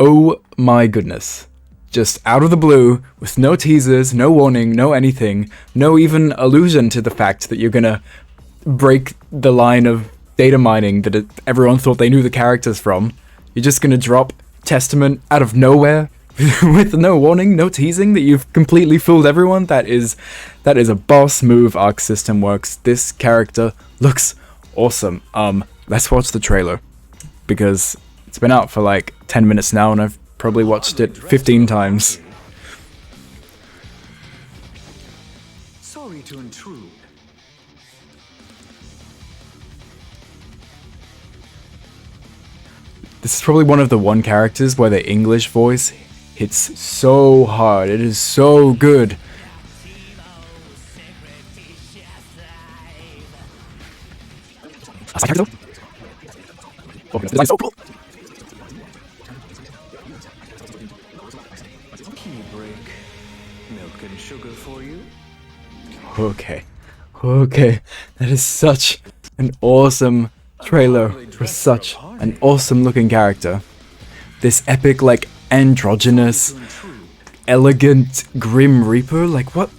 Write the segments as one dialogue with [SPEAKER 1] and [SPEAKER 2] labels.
[SPEAKER 1] Oh my goodness. Just out of the blue, with no teasers, no warning, no anything, no even allusion to the fact that you're gonna break the line of data mining that everyone thought they knew the characters from. You're just gonna drop Testament out of nowhere with no warning, no teasing, that you've completely fooled everyone. That is a boss move. Arc System works. This character looks awesome. Let's watch the trailer, because it's been out for like 10 minutes now and I've probably watched it 15 times.
[SPEAKER 2] Sorry to intrude.
[SPEAKER 1] This is probably one of the one characters where the English voice hits so hard. It is so good. So cool.
[SPEAKER 2] Tea break. Milk and sugar for you.
[SPEAKER 1] Okay. That is such an awesome trailer for such an awesome looking character. This epic, like, androgynous, elegant Grim Reaper. Like, what?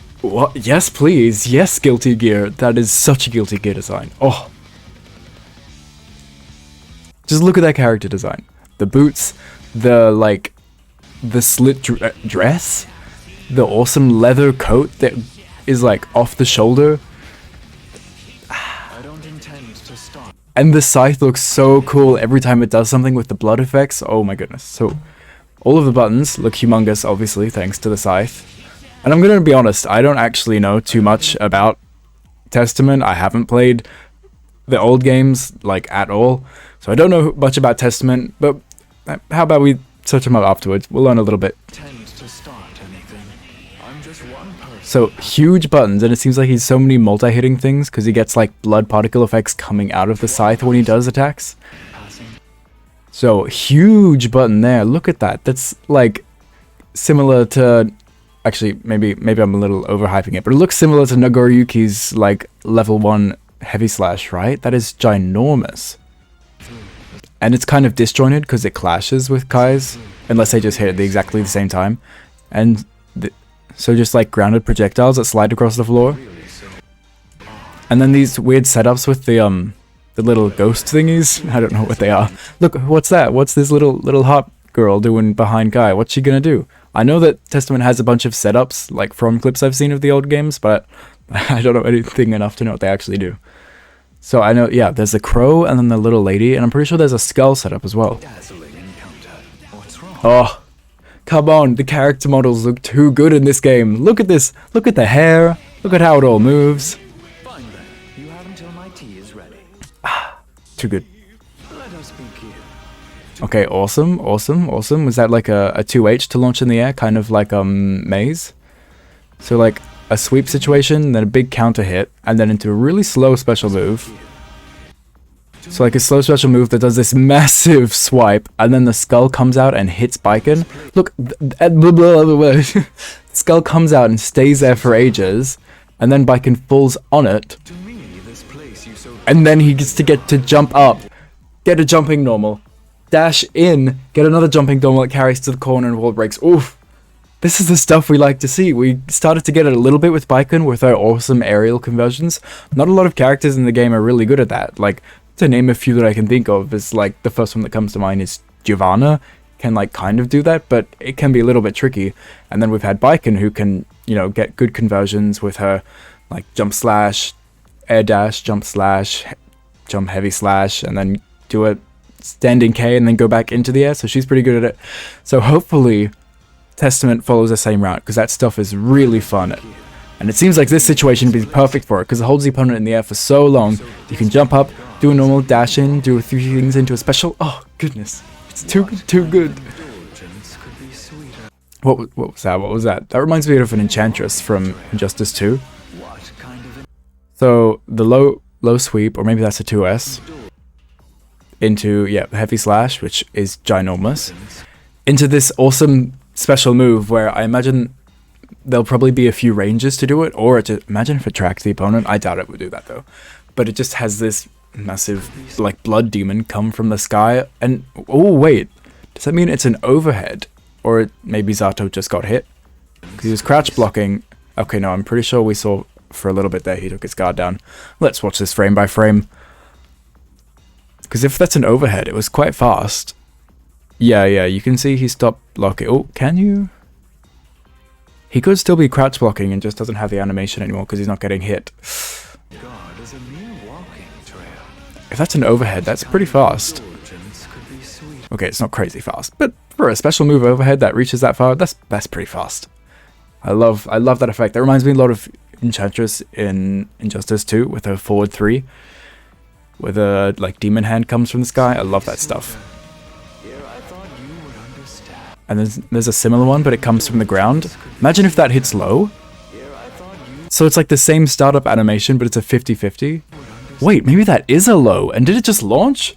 [SPEAKER 1] Yes, please. Yes, Guilty Gear. That is such a Guilty Gear design. Oh. Just look at that character design. The boots, the slit dress, the awesome leather coat that is like off the shoulder.
[SPEAKER 2] I don't intend to stop.
[SPEAKER 1] And the scythe looks so cool every time it does something with the blood effects. Oh my goodness. So all of the buttons look humongous, obviously, thanks to the scythe. And I'm gonna be honest, I don't actually know too much about Testament. I haven't played the old games, like, at all. So I don't know much about Testament, but how about we search them up afterwards? We'll learn a little bit.
[SPEAKER 2] To start anything. I'm just one person.
[SPEAKER 1] So, huge buttons, and it seems like he's so many multi-hitting things, because he gets, like, blood particle effects coming out of the scythe when he does attacks. So, huge button there. Look at that. That's, like, similar to... Actually, maybe I'm a little overhyping it, but it looks similar to Nagoriyuki's, like, level 1 heavy slash, right? That is ginormous. And it's kind of disjointed because it clashes with Kai's, unless they just hit at exactly the same time. And so just like grounded projectiles that slide across the floor. And then these weird setups with the little ghost thingies. I don't know what they are. Look, what's that? What's this little hot girl doing behind Kai? What's she gonna do? I know that Testament has a bunch of setups, like from clips I've seen of the old games, but I don't know anything enough to know what they actually do. So I know, yeah, there's the crow and then the little lady, and I'm pretty sure there's a skull setup as well. Oh, come on, the character models look too good in this game. Look at this, look at the hair, look at how it all moves.
[SPEAKER 2] Fine then. You have until my tea is ready.
[SPEAKER 1] Too good.
[SPEAKER 2] Let us begin.
[SPEAKER 1] Okay, awesome. Was that like a 2H to launch in the air, kind of like Maze? So like a sweep situation, then a big counter hit, and then into a really slow special move. So like a slow special move that does this massive swipe, and then the skull comes out and hits Baiken. Look, the skull comes out and stays there for ages, and then Baiken falls on it, and then he gets to jump up, get a jumping normal, dash in, get another jumping normal that carries to the corner and wall breaks. Oof. This is the stuff we like to see. We started to get it a little bit with Baiken with our awesome aerial conversions. Not a lot of characters in the game are really good at that. Like, to name a few that I can think of, is like the first one that comes to mind is Giovanna. Can like kind of do that, but it can be a little bit tricky. And then we've had Baiken who can, you know, get good conversions with her like jump slash, air dash, jump slash, jump heavy slash, and then do a standing K and then go back into the air. So she's pretty good at it. So hopefully Testament follows the same route, because that stuff is really fun. And it seems like this situation would be perfect for it, because it holds the opponent in the air for so long. You can jump up, do a normal dash in, do a few things into a special. Oh, goodness. It's too good. What was that? That reminds me of an enchantress from Injustice 2. So the low sweep, or maybe that's a 2S, into, yeah, heavy slash, which is ginormous, into this awesome special move where I imagine there'll probably be a few ranges to do it, or imagine if it tracks the opponent. I doubt it would do that though. But it just has this massive, like, blood demon come from the sky, and oh wait, Does that mean it's an overhead? Or maybe Zato just got hit? Because he was crouch blocking. Okay, no, I'm pretty sure we saw for a little bit there he took his guard down. Let's watch this frame by frame. Because if that's an overhead, it was quite fast. Yeah, you can see he stopped blocking. Oh, can you? He could still be crouch blocking and just doesn't have the animation anymore because he's not getting hit.
[SPEAKER 2] God is a mere walking trail.
[SPEAKER 1] If that's an overhead, that's pretty fast. Okay, it's not crazy fast, but for a special move overhead that reaches that far, that's pretty fast. I love that effect. That reminds me a lot of Enchantress in Injustice 2 with her forward 3, where the like demon hand comes from the sky. I love that stuff. And there's a similar one, but it comes from the ground. Imagine if that hits low. So it's like the same startup animation, but it's a 50-50. Wait, maybe that is a low, and did it just launch?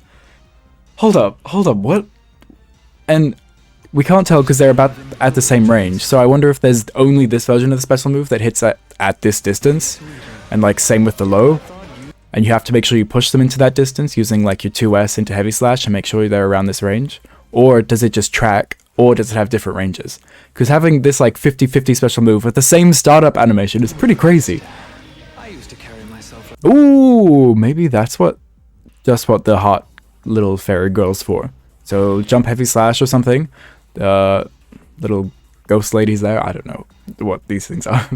[SPEAKER 1] Hold up, what? And we can't tell because they're about at the same range, so I wonder if there's only this version of the special move that hits at this distance, and like same with the low, and you have to make sure you push them into that distance using like your 2S into heavy slash and make sure they're around this range, or does it just track, or does it have different ranges? Because having this like 50-50 special move with the same startup animation is pretty crazy. Ooh, maybe that's just what the hot little fairy girl's for. So jump heavy slash or something. Little ghost ladies there. I don't know what these things are.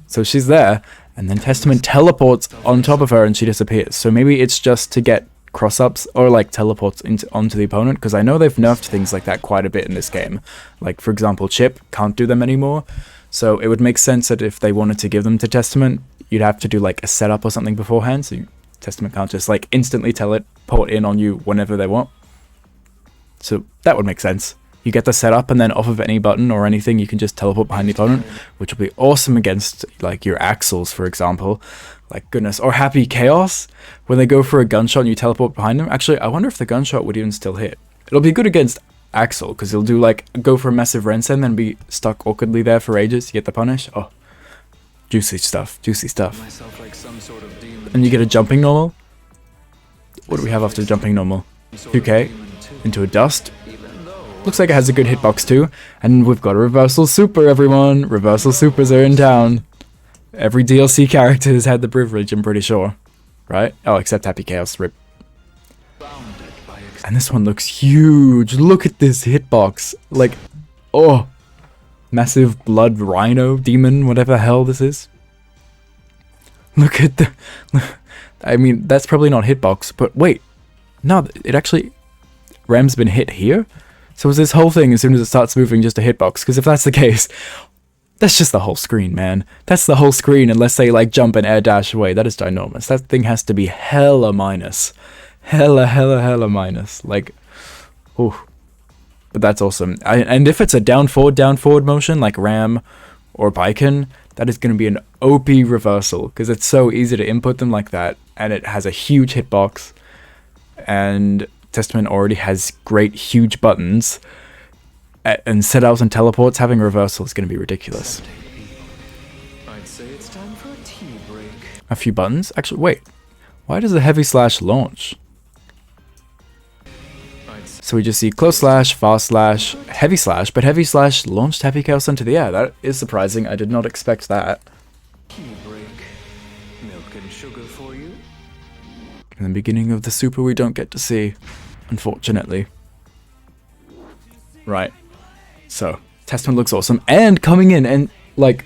[SPEAKER 1] So she's there, and then Testament teleports on top of her and she disappears. So maybe it's just to get cross-ups or like teleports onto the opponent, because I know they've nerfed things like that quite a bit in this game. Like for example, Chip can't do them anymore. So it would make sense that if they wanted to give them to Testament, you'd have to do like a setup or something beforehand. So Testament can't just like instantly teleport in on you whenever they want. So that would make sense. You get the setup, and then off of any button or anything, you can just teleport behind the opponent, which will be awesome against like your Axles, for example. Like goodness, or Happy Chaos, when they go for a gunshot and you teleport behind them. Actually, I wonder if the gunshot would even still hit. It'll be good against Axel, because he'll do like go for a massive Rensen, then be stuck awkwardly there for ages to get the punish. Oh, juicy stuff, juicy stuff. And you get a jumping normal. What do we have after jumping normal? 2K into a dust. Looks like it has a good hitbox too. And we've got a reversal super, everyone. Reversal supers are in town. Every DLC character has had the privilege, I'm pretty sure. Right? Oh, except Happy Chaos. Rip. And this one looks huge. Look at this hitbox. Like, oh. Massive blood rhino demon, whatever the hell this is. Look at the... I mean, that's probably not hitbox, but wait. No, it actually... Ram's been hit here? So is this whole thing, as soon as it starts moving, just a hitbox? Because if that's the case, that's just the whole screen, man. That's the whole screen, unless they, like, jump and air dash away. That is ginormous. That thing has to be hella minus. Hella minus. Like, ooh. But that's awesome. And if it's a down-forward motion, like Ram or Baiken, that is going to be an OP reversal, because it's so easy to input them like that, and it has a huge hitbox, and Testament already has great huge buttons, and set-outs and teleports. Having reversal is going to be ridiculous.
[SPEAKER 2] I'd say it's time for a tea break.
[SPEAKER 1] A few buttons? Actually, wait. Why does the heavy slash launch? So we just see close slash, fast slash, heavy slash, but heavy slash launched Happy Chaos into the air. That is surprising. I did not expect that.
[SPEAKER 2] Tea break. Milk and sugar for you.
[SPEAKER 1] In the beginning of the super we don't get to see, unfortunately. Right. So, Testament looks awesome. And coming in and, like,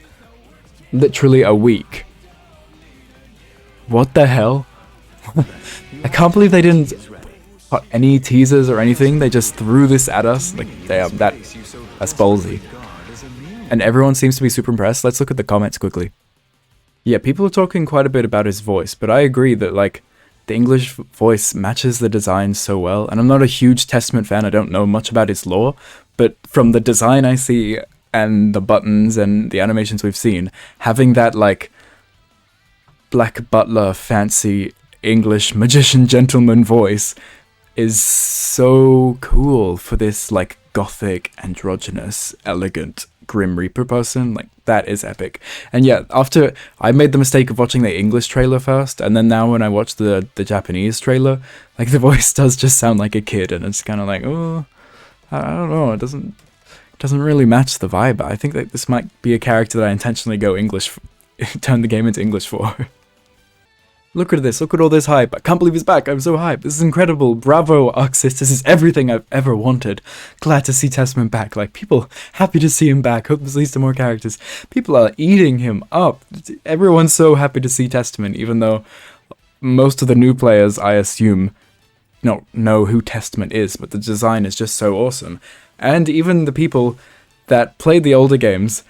[SPEAKER 1] literally a week. What the hell? I can't believe they didn't put any teasers or anything. They just threw this at us. Like, damn, that's ballsy. And everyone seems to be super impressed. Let's look at the comments quickly. Yeah, people are talking quite a bit about his voice, but I agree that, like, the English voice matches the design so well. And I'm not a huge Testament fan. I don't know much about his lore, but from the design I see and the buttons and the animations we've seen, having that, like, Black Butler fancy English magician gentleman voice is so cool for this, like, gothic, androgynous, elegant Grim Reaper person. Like, that is epic. And yeah, after I made the mistake of watching the English trailer first, and then now when I watch the Japanese trailer, like, the voice does just sound like a kid, and it's kind of like, oh, I don't know. It doesn't really match the vibe. I think that this might be a character that I intentionally go English, turn the game into English for. Look at this. Look at all this hype. I can't believe he's back. I'm so hyped. This is incredible. Bravo, Arxis. This is everything I've ever wanted. Glad to see Testament back. Like, people happy to see him back. Hope this leads to more characters. People are eating him up. Everyone's so happy to see Testament, even though most of the new players, I assume, don't know who Testament is, but the design is just so awesome. And even the people that played the older games,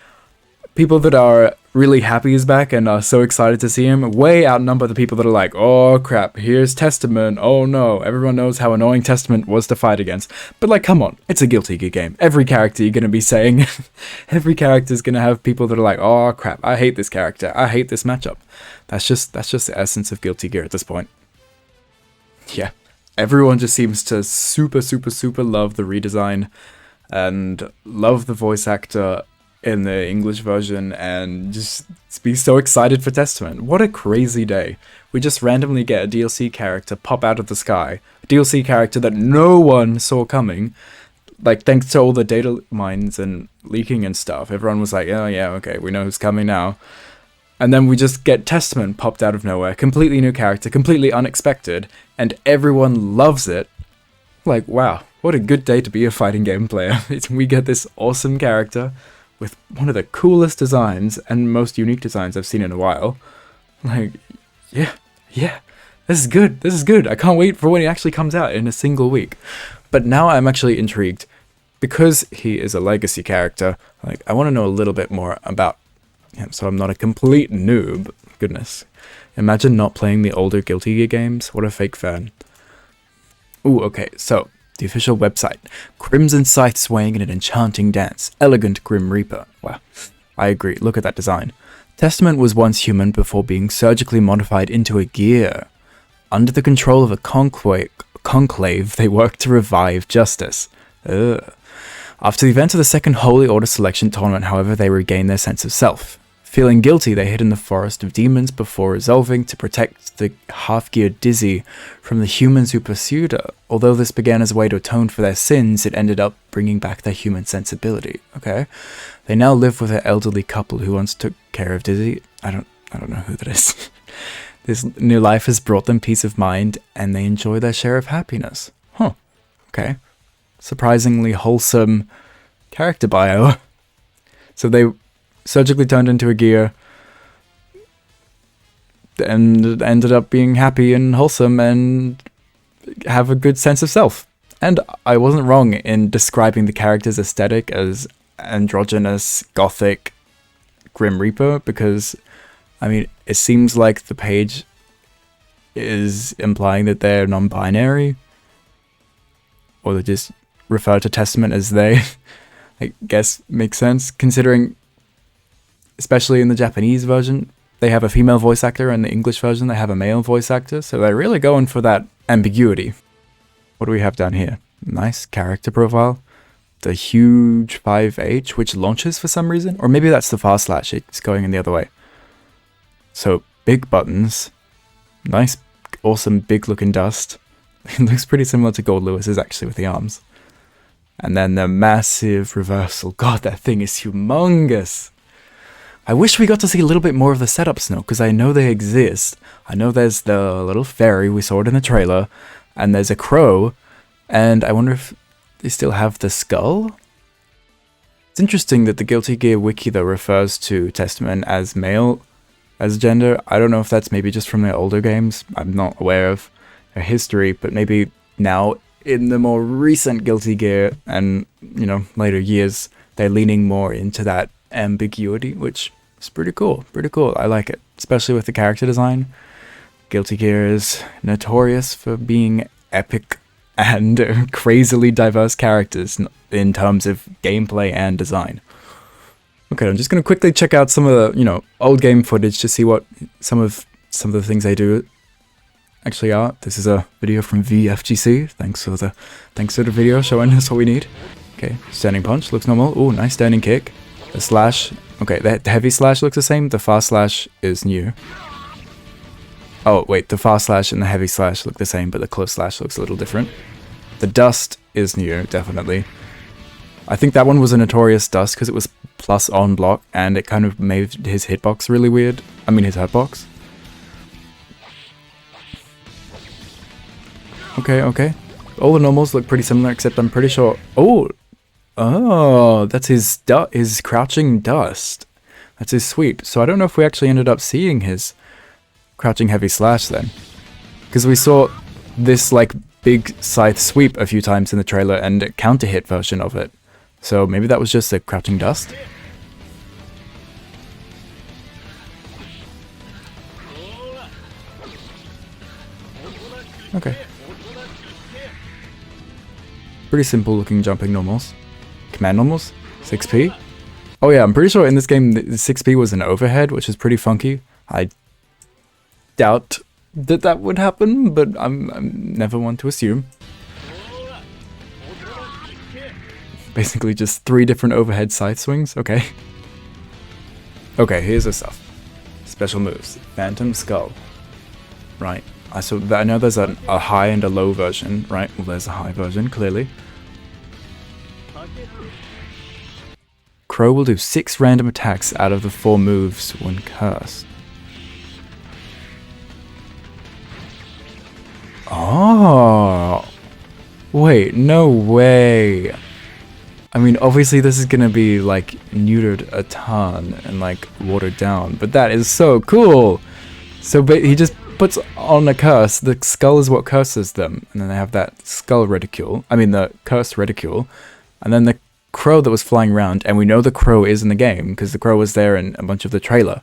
[SPEAKER 1] people that are really happy he's back and are so excited to see him, way outnumber the people that are like, oh crap, here's Testament, oh no. Everyone knows how annoying Testament was to fight against. But like, come on, it's a Guilty Gear game. Every character you're going to be saying, every character is going to have people that are like, oh crap, I hate this character, I hate this matchup. That's just the essence of Guilty Gear at this point. Yeah, everyone just seems to super love the redesign and love the voice actor in the English version and just be so excited for Testament. What a crazy day. We just randomly get a DLC character pop out of the sky. A DLC character that no one saw coming. Like, thanks to all the data mines and leaking and stuff, everyone was like, oh yeah, okay, we know who's coming now. And then we just get Testament popped out of nowhere. Completely new character, completely unexpected, and everyone loves it. Like, wow, what a good day to be a fighting game player. We get this awesome character with one of the coolest designs and most unique designs I've seen in a while. Like, yeah, this is good. I can't wait for when he actually comes out in a single week. But now I'm actually intrigued. Because he is a legacy character, like, I want to know a little bit more about him, so I'm not a complete noob. Goodness. Imagine not playing the older Guilty Gear games. What a fake fan. Ooh, okay, so the official website. Crimson Scythe swaying in an enchanting dance. Elegant Grim Reaper. Wow. I agree. Look at that design. Testament was once human before being surgically modified into a gear. Under the control of a conclave, they worked to revive justice. Ugh. After the events of the second Holy Order selection tournament, however, they regained their sense of self. Feeling guilty, they hid in the forest of demons before resolving to protect the half-geared Dizzy from the humans who pursued her. Although this began as a way to atone for their sins, it ended up bringing back their human sensibility. Okay, they now live with an elderly couple who once took care of Dizzy. I don't know who that is. This new life has brought them peace of mind, and they enjoy their share of happiness. Huh. Okay. Surprisingly wholesome character bio. So they surgically turned into a gear and ended up being happy and wholesome and have a good sense of self. And I wasn't wrong in describing the character's aesthetic as androgynous, gothic, Grim Reaper, because, I mean, it seems like the page is implying that they're non-binary, or they just refer to Testament as they. I guess makes sense, considering, especially in the Japanese version, they have a female voice actor, and the English version they have a male voice actor, so they're really going for that ambiguity. What do we have down here? Nice character profile. The huge 5H, which launches for some reason, or maybe that's the /, it's going in the other way. So, big buttons, nice, awesome, big looking dust. It looks pretty similar to Gold Lewis's actually with the arms. And then the massive reversal. God, that thing is humongous. I wish we got to see a little bit more of the setups now, because I know they exist. I know there's the little fairy, we saw it in the trailer, and there's a crow, and I wonder if they still have the skull? It's interesting that the Guilty Gear wiki, though, refers to Testament as male, as gender. I don't know if that's maybe just from their older games. I'm not aware of their history, but maybe now in the more recent Guilty Gear and, you know, later years, they're leaning more into that ambiguity, which is pretty cool. Pretty cool. I like it, especially with the character design. Guilty Gear is notorious for being epic and crazily diverse characters in terms of gameplay and design. Okay, I'm just going to quickly check out some of the, you know, old game footage to see what some of the things they do actually are. This is a video from VFGC. Thanks for the video showing us what we need. Okay, standing punch looks normal. Oh, nice standing kick. The slash. Okay, the heavy slash looks the same. The fast slash is new. Oh, wait, the fast slash and the heavy slash look the same, but the close slash looks a little different. The dust is new, definitely. I think that one was a notorious dust because it was plus on block and it kind of made his hitbox really weird. I mean his hurtbox. Okay, okay. All the normals look pretty similar except I'm pretty sure... Oh, that's his crouching dust. That's his sweep. So I don't know if we actually ended up seeing his crouching heavy slash then. Because we saw this like big scythe sweep a few times in the trailer and a counter hit version of it. So maybe that was just a crouching dust? Okay. Pretty simple looking jumping normals. Command normals? 6p? Oh yeah, I'm pretty sure in this game the 6p was an overhead, which is pretty funky. I doubt that would happen, but I'm never one to assume. Basically just 3 different overhead scythe swings, okay. Okay, here's the stuff. Special moves. Phantom Skull. Right. I know there's a high and a low version, right? Well, there's a high version, clearly. Crow will do 6 random attacks out of the 4 moves when cursed. Oh! Wait, no way! I mean, obviously this is gonna be, like, neutered a ton and, like, watered down, but that is so cool! So he just puts on a curse, the skull is what curses them, and then they have that skull ridicule, I mean the cursed ridicule, and then the crow that was flying around, and we know the crow is in the game, because the crow was there in a bunch of the trailer.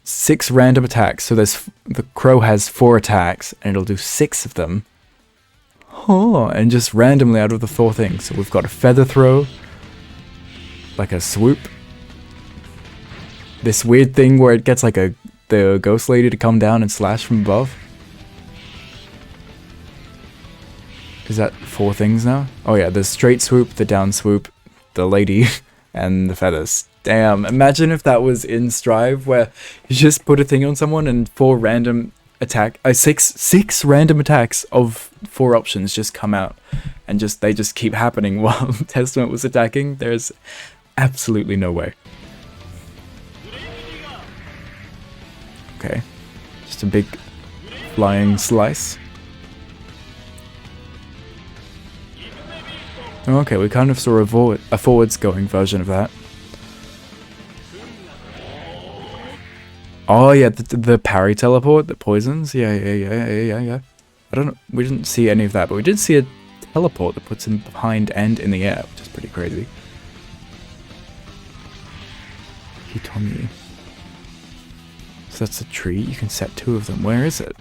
[SPEAKER 1] 6 random attacks, so the crow has 4 attacks, and it'll do 6 of them. Oh, and just randomly out of the 4 things. So we've got a feather throw, like a swoop, this weird thing where it gets like the ghost lady to come down and slash from above. Is that 4 things now? Oh yeah, the straight swoop, the down swoop, the lady, and the feathers. Damn, imagine if that was in Strive, where you just put a thing on someone and 4 random attack, 6 random attacks of 4 options just come out, and they just keep happening while Testament was attacking. There's absolutely no way. Okay, just a big flying slice. Okay, we kind of saw a forwards going version of that. Oh yeah, the parry teleport that poisons. Yeah. I don't know, we didn't see any of that, but we did see a teleport that puts him behind and in the air, which is pretty crazy. Hitomi. So that's a tree. You can set 2 of them. Where is it?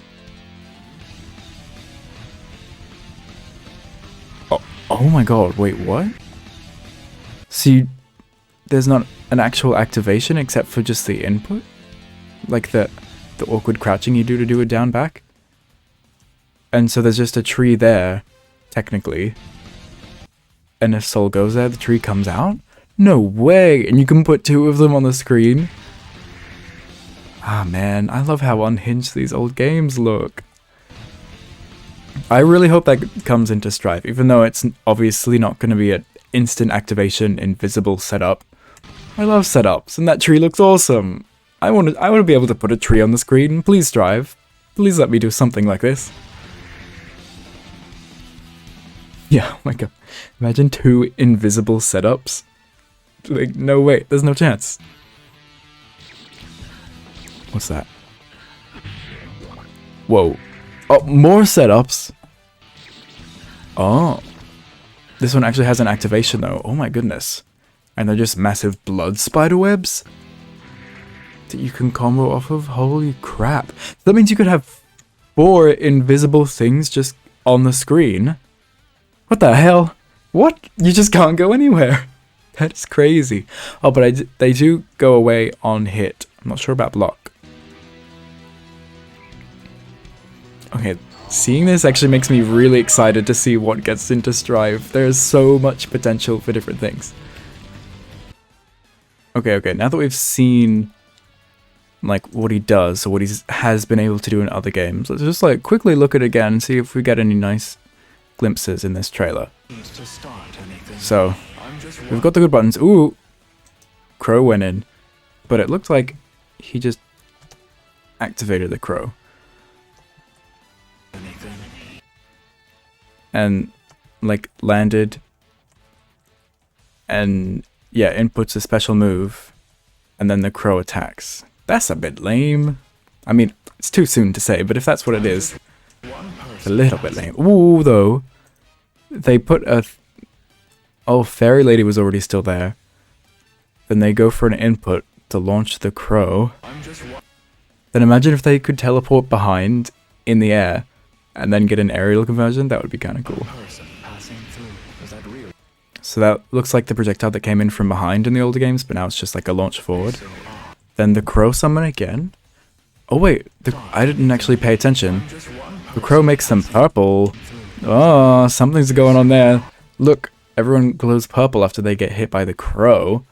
[SPEAKER 1] Oh my god, wait, what? So there's not an actual activation except for just the input? Like the awkward crouching you do to do a down back? And so there's just a tree there, technically. And if Soul goes there, the tree comes out? No way! And you can put 2 of them on the screen? Ah man, I love how unhinged these old games look. I really hope that comes into Strive, even though it's obviously not going to be an instant activation invisible setup. I love setups, and that tree looks awesome. I want to be able to put a tree on the screen. Please, Strive. Please let me do something like this. Yeah, oh my god. Imagine 2 invisible setups. Like, no way. There's no chance. What's that? Whoa. Oh, more setups. Oh. This one actually has an activation though. Oh my goodness. And they're just massive blood spider webs that you can combo off of. Holy crap. That means you could have 4 invisible things just on the screen. What the hell? What? You just can't go anywhere. That's crazy. Oh, but they do go away on hit. I'm not sure about block. Okay, seeing this actually makes me really excited to see what gets into Strive. There's so much potential for different things. Okay, now that we've seen like what he does or what he has been able to do in other games, let's just like quickly look at it again and see if we get any nice glimpses in this trailer.
[SPEAKER 2] To start anything.
[SPEAKER 1] So, we've got the good buttons. Ooh! Crow went in. But it looked like he just activated the crow. And, like, landed. And, yeah, inputs a special move. And then the crow attacks. That's a bit lame. I mean, it's too soon to say, but if that's what it is, it's a little bit lame. Ooh, though. They put a... Oh, Fairy Lady was already still there. Then they go for an input to launch the crow. Then imagine if they could teleport behind in the air and then get an aerial conversion. That would be kind of cool. So that looks like the projectile that came in from behind in the older games, but now it's just like a launch forward. Then the crow summon again. Oh wait, I didn't actually pay attention. The crow makes them purple. Oh, something's going on there. Look, everyone glows purple after they get hit by the crow.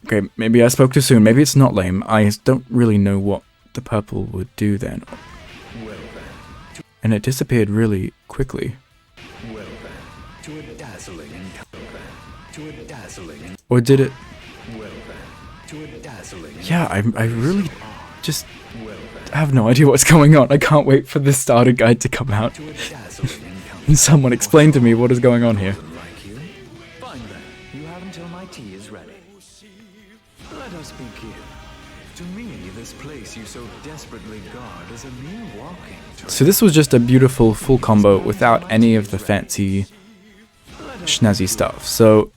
[SPEAKER 1] Okay, maybe I spoke too soon. Maybe it's not lame. I don't really know what the purple would do then. And it disappeared really quickly. Or did it... Yeah, I really just have no idea what's going on. I can't wait for the starter guide to come out. And someone explain to me what is going on here.
[SPEAKER 2] Let us begin. To me, this place you so desperately guard is a mere walking track.
[SPEAKER 1] So this was just a beautiful full combo without any of the fancy schnazzy stuff. So,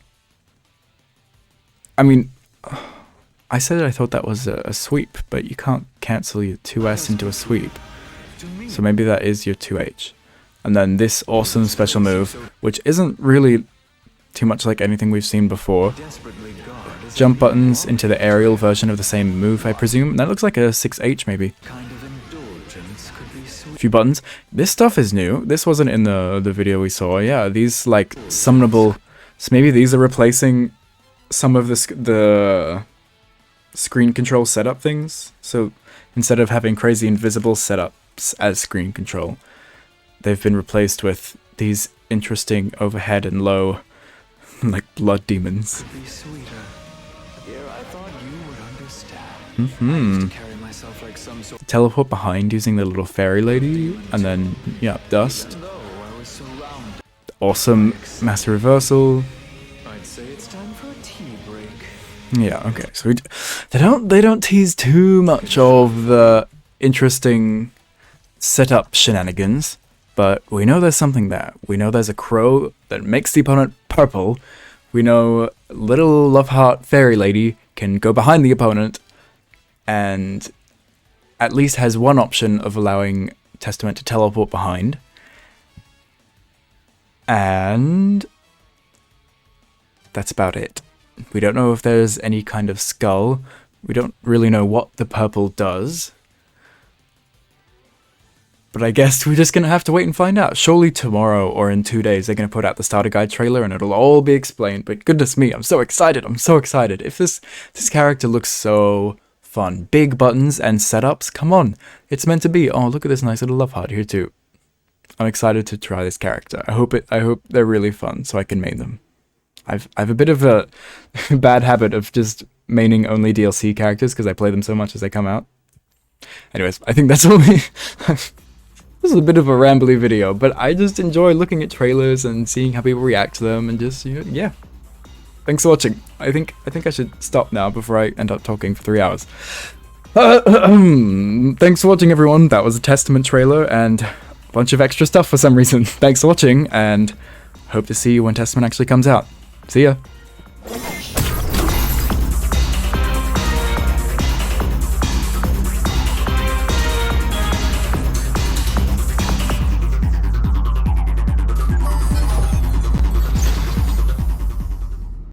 [SPEAKER 1] I mean, I said I thought that was a sweep, but you can't cancel your 2S into a sweep. So maybe that is your 2H. And then this awesome special move, which isn't really too much like anything we've seen before. Jump buttons into the aerial version of the same move, I presume. That looks like a 6H maybe. A few buttons. This stuff is new. This wasn't in the video we saw. Yeah, these like summonable... So maybe these are replacing some of the screen control setup things. So instead of having crazy invisible setups as screen control, they've been replaced with these interesting overhead and low like blood demons. Teleport behind using the little fairy lady, and then yeah, dust. Awesome master reversal. Yeah, okay. So they don't tease too much of the interesting setup shenanigans, but we know there's something there. We know there's a crow that makes the opponent purple. We know little love heart fairy lady can go behind the opponent and at least has one option of allowing Testament to teleport behind. And that's about it. We don't know if there's any kind of skull. We don't really know what the purple does. But I guess we're just going to have to wait and find out. Surely tomorrow or in 2 days they're going to put out the starter guide trailer and it'll all be explained. But goodness me, I'm so excited. I'm so excited. If this character looks so fun. Big buttons and setups. Come on. It's meant to be. Oh, look at this nice little love heart here too. I'm excited to try this character. I hope they're really fun so I can main them. I've a bit of a bad habit of just maining only DLC characters because I play them so much as they come out. Anyways, I think that's all we... This is a bit of a rambly video, but I just enjoy looking at trailers and seeing how people react to them and just, you know, yeah. Thanks for watching. I think I should stop now before I end up talking for 3 hours. Thanks for watching, everyone. That was a Testament trailer and a bunch of extra stuff for some reason. Thanks for watching, and hope to see you when Testament actually comes out. See ya.